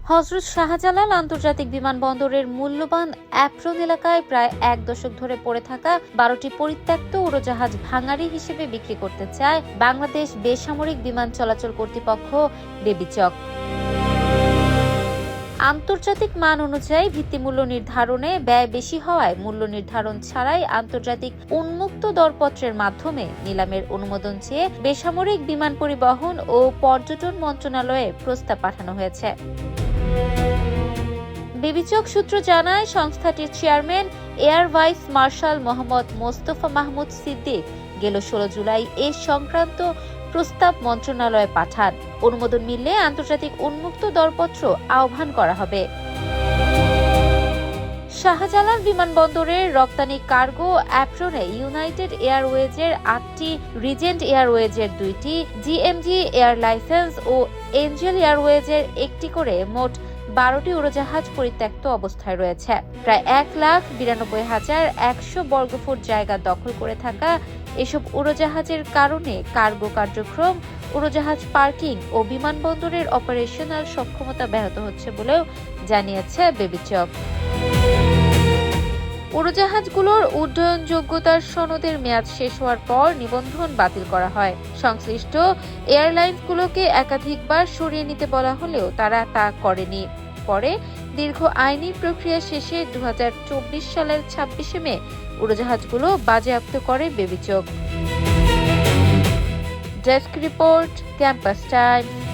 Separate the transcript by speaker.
Speaker 1: হজরত শাহজালাল আন্তর্জাতিক বিমানবন্দরের মূল্যবান অ্যাপ্রন এলাকায় প্রায় ১ দশক ধরে পড়ে থাকা ১২টি পরিত্যক্ত উড়োজাহাজ ভাঙাড়ি হিসেবে বিক্রি করতে চায় বাংলাদেশ বেসামরিক বিমান চলাচল কর্তৃপক্ষ বেবিচক। আন্তর্জাতিক মান অনুযায়ী ভিত্তিমূল্য নির্ধারণে ব্যয় বেশি হওয়ায় মূল্য নির্ধারণ ছাড়াই আন্তর্জাতিক উন্মুক্ত দরপত্রের মাধ্যমে নিলামের অনুমোদন চেয়ে বেসামরিক বিমান পরিবহন ও পর্যটন মন্ত্রণালয়ে প্রস্তাব পাঠানো হয়েছে। বেবিচক সূত্র জানায়, সংস্থাটির chairman air vice marshal Mohammad Mostafa Mahmud Siddique গেল ১৬ জুলাই এ সংক্রান্ত প্রস্তাব মন্ত্রণালয়ে পাঠান। অনুমোদন মিললে আন্তর্জাতিক উন্মুক্ত দরপত্র আহ্বান করা হবে। শাহজালাল বিমানবন্দরের রপ্তানি কার্গো অ্যাপ্রনে ইউনাইটেড এয়ারওয়েজের ৮টি, রিজেন্ট এয়ারওয়েজের ২টি, জিএমজি এয়ার লাইসেন্স ও এঞ্জেল এয়ারওয়েজের ১টি করে মোট ১২টি উড়োজাহাজ পরিত্যক্ত অবস্থায় রয়েছে। প্রায় ১,৯২,১০০ বর্গফুট জায়গা দখল করে থাকা এসব উড়োজাহাজের কারণে কার্গো কার্যক্রম, উড়োজাহাজ পার্কিং ও বিমানবন্দরের অপারেশনাল সক্ষমতা ব্যাহত হচ্ছে বলেও জানিয়েছে বেবিচক। উড়োজাহাজগুলোর উড্ডয়নযোগ্যতার সনদের মেয়াদ শেষ হওয়ার পর নিবন্ধন বাতিল করা হয়। সংশ্লিষ্ট এয়ারলাইন্সগুলোকে একাধিকবার সরিয়ে নিতে বলা হলেও তারা তা করেনি। পরে দীর্ঘ আইনি প্রক্রিয়া শেষে ২০২৪ সালের ২৬শে মে উড়োজাহাজগুলো বাজেয়াপ্ত করে বেবিচক। Desk report, Campus Times.